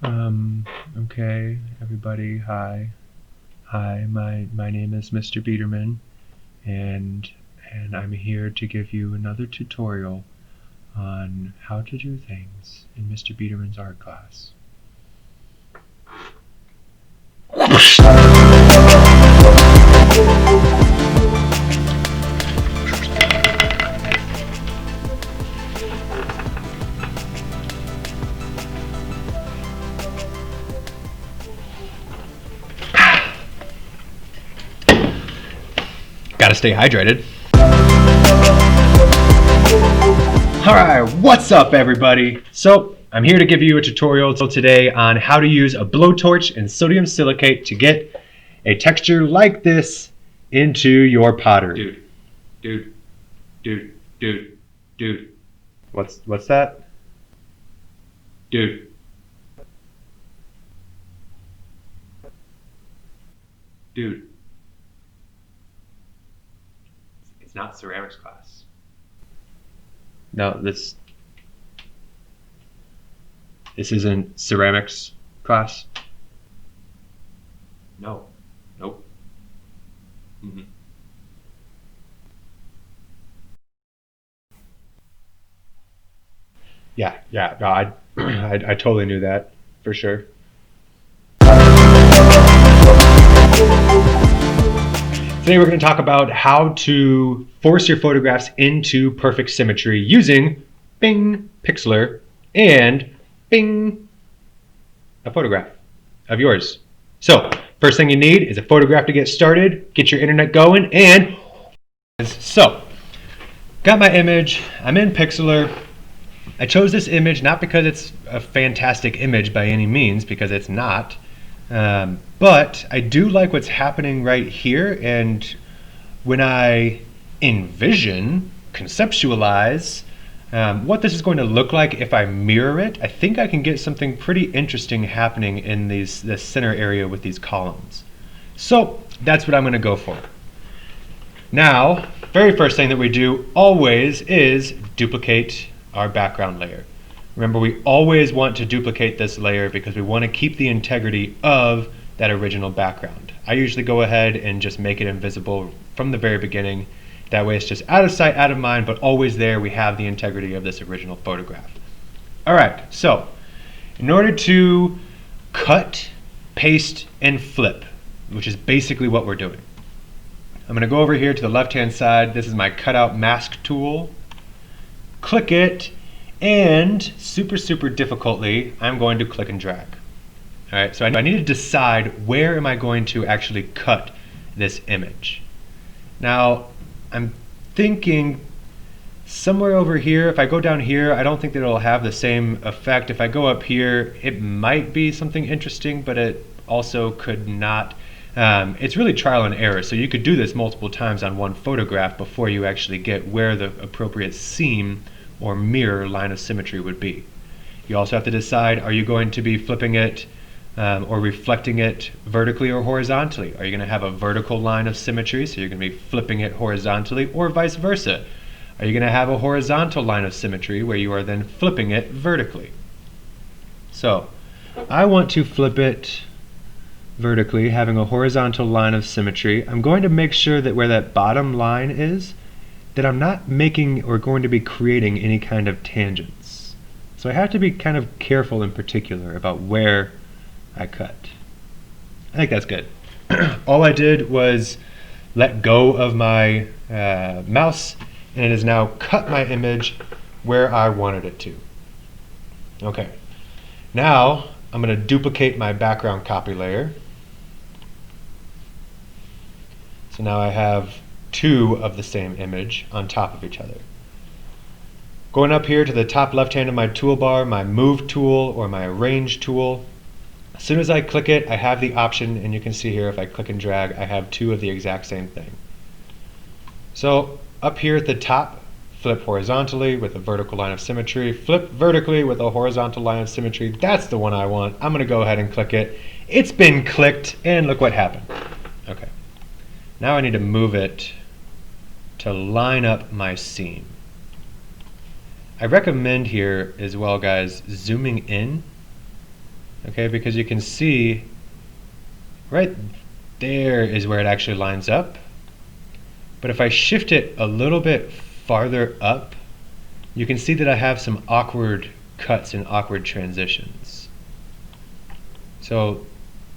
Okay, everybody, hi. Hi, my name is Mr. Biederman, and I'm here to give you another tutorial on how to do things in Mr. Biederman's art class. Gotta stay hydrated. Alright, what's up everybody? So, I'm here to give you a tutorial today on how to use a blowtorch and sodium silicate to get a texture like this into your pottery. Dude. What's that? Dude. It's not ceramics class. No, this isn't ceramics class. No. Nope. Yeah, no, I totally knew that, for sure. Today we're going to talk about how to force your photographs into perfect symmetry using Bing, Pixlr, and Bing, a photograph of yours. So, first thing you need is a photograph to get started, get your internet going, and so, got my image, I'm in Pixlr. I chose this image not because it's a fantastic image by any means, because it's not. But I do like what's happening right here, and when I envision, conceptualize what this is going to look like if I mirror it, I think I can get something pretty interesting happening in this center area with these columns. So that's what I'm going to go for. Now, very first thing that we do always is duplicate our background layer. Remember, we always want to duplicate this layer because we want to keep the integrity of that original background. I usually go ahead and just make it invisible from the very beginning. That way it's just out of sight, out of mind, but always there we have the integrity of this original photograph. Alright, so in order to cut, paste, and flip, which is basically what we're doing, I'm going to go over here to the left-hand side. This is my cutout mask tool. Click it, and super difficultly, I'm going to click and drag. Alright, so I need to decide where am I going to actually cut this image. Now, I'm thinking somewhere over here. If I go down here, I don't think that it'll have the same effect. If I go up here, it might be something interesting, but it also could not. It's really trial and error, so you could do this multiple times on one photograph before you actually get where the appropriate seam or mirror line of symmetry would be. You also have to decide, are you going to be flipping it or reflecting it vertically or horizontally? Are you going to have a vertical line of symmetry, so you're going to be flipping it horizontally, or vice versa? Are you going to have a horizontal line of symmetry where you are then flipping it vertically? So, I want to flip it vertically, having a horizontal line of symmetry. I'm going to make sure that where that bottom line is, that I'm not making or going to be creating any kind of tangents. So I have to be kind of careful in particular about where I cut. I think that's good. All I did was let go of my mouse, and it has now cut my image where I wanted it to. Okay, now I'm going to duplicate my background copy layer. So now I have two of the same image on top of each other. Going up here to the top left hand of my toolbar, my move tool or my arrange tool. As soon as I click it, I have the option, and you can see here if I click and drag, I have two of the exact same thing. So up here at the top, flip horizontally with a vertical line of symmetry, flip vertically with a horizontal line of symmetry. That's the one I want. I'm going to go ahead and click it. It's been clicked, and look what happened. Okay. Now I need to move it to line up my seam. I recommend here as well, guys, zooming in Okay, because you can see right there is where it actually lines up. But if I shift it a little bit farther up, you can see that I have some awkward cuts and awkward transitions. So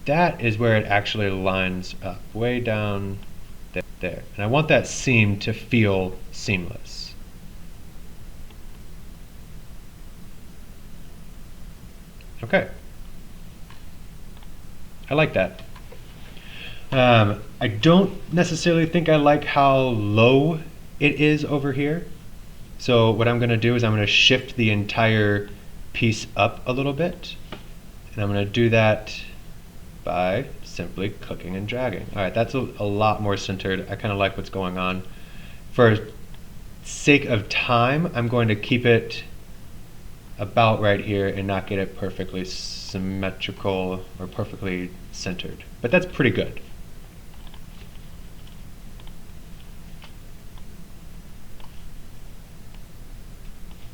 that is where it actually lines up, way down there. And I want that seam to feel seamless. Okay. I like that. I don't necessarily think I like how low it is over here. So what I'm going to do is I'm going to shift the entire piece up a little bit. And I'm going to do that by simply clicking and dragging. All right, that's a lot more centered. I kind of like what's going on. For sake of time, I'm going to keep it about right here and not get it perfectly symmetrical or perfectly centered. But that's pretty good.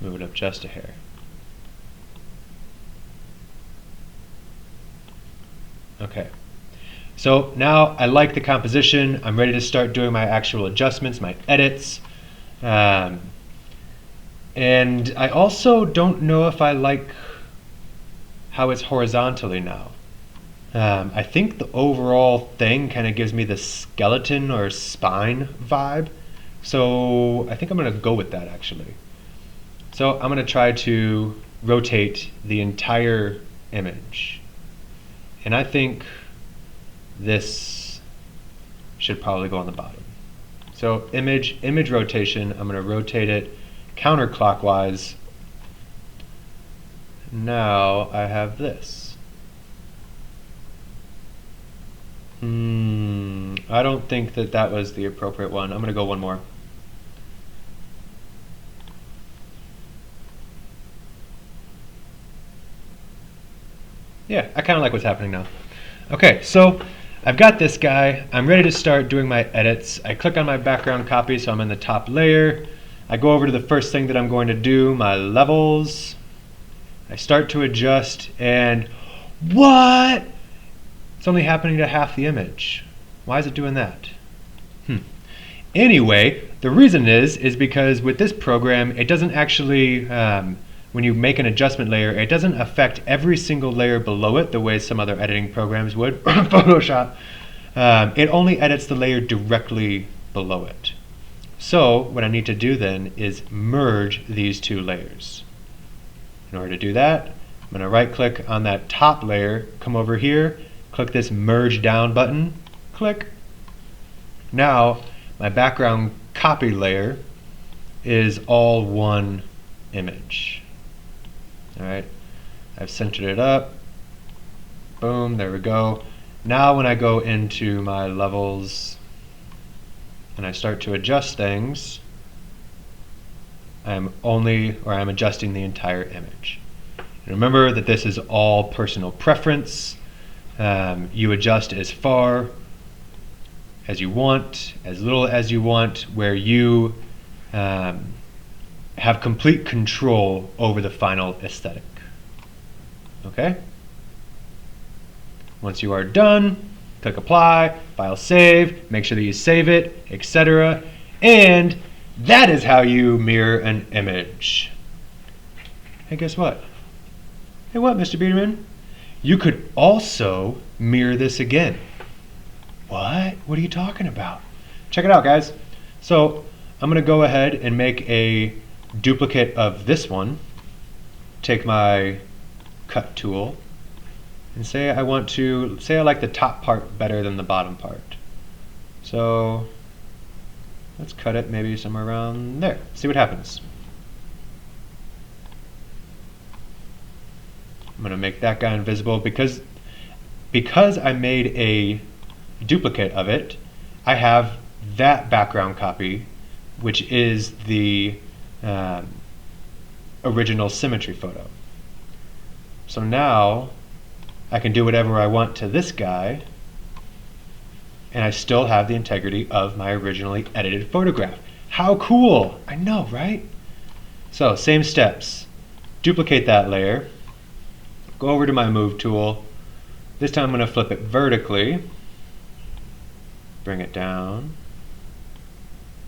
Move it up just a hair. Okay. So now I like the composition. I'm ready to start doing my actual adjustments, my edits. And I also don't know if I like how it's horizontally now. I think the overall thing kind of gives me the skeleton or spine vibe. So I think I'm going to go with that actually. So I'm going to try to rotate the entire image. And I think this should probably go on the bottom. So image rotation, I'm going to rotate it counterclockwise. Now I have this. I don't think that that was the appropriate one. I'm going to go one more. Yeah, I kind of like what's happening now. Okay, so I've got this guy. I'm ready to start doing my edits. I click on my background copy, so I'm in the top layer. I go over to the first thing that I'm going to do, my levels. I start to adjust, and what? It's only happening to half the image. Why is it doing that? Anyway, the reason is because with this program, it doesn't actually, when you make an adjustment layer, it doesn't affect every single layer below it the way some other editing programs would, Photoshop. It only edits the layer directly below it. So what I need to do then is merge these two layers. In order to do that, I'm going to right click on that top layer, come over here, click this merge down button, click. Now my background copy layer is all one image. Alright, I've centered it up. Boom, there we go. Now when I go into my levels and I start to adjust things, I'm adjusting the entire image. And remember that this is all personal preference. You adjust as far as you want, as little as you want, where you have complete control over the final aesthetic. Okay? Once you are done, click apply, file save, make sure that you save it, etc. And that is how you mirror an image. Hey, guess what? Hey, what, Mr. Biederman? You could also mirror this again. What? What are you talking about? Check it out, guys. So I'm going to go ahead and make a duplicate of this one. Take my cut tool and say I like the top part better than the bottom part. So let's cut it maybe somewhere around there. See what happens. I'm going to make that guy invisible because I made a duplicate of it. I have that background copy, which is the original symmetry photo. So now I can do whatever I want to this guy, and I still have the integrity of my originally edited photograph. How cool! I know, right? So same steps. Duplicate that layer. go over to my move tool. This time I'm going to flip it vertically, bring it down,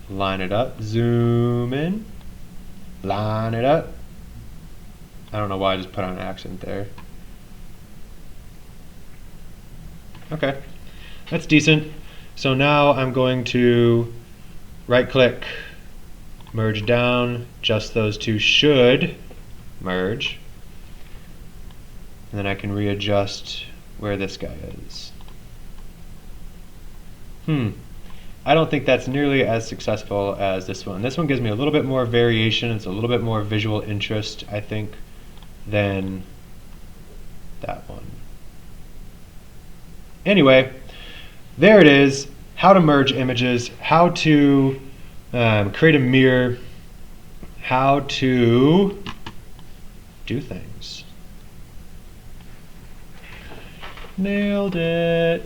line it up, zoom in, line it up. I don't know why I just put on an accent there. Okay, that's decent. So now I'm going to right click, merge down, just those two should merge. And then I can readjust where this guy is. I don't think that's nearly as successful as this one. This one gives me a little bit more variation. It's a little bit more visual interest, I think, than that one. Anyway, there it is. How to merge images, how to create a mirror, how to do things. Nailed it.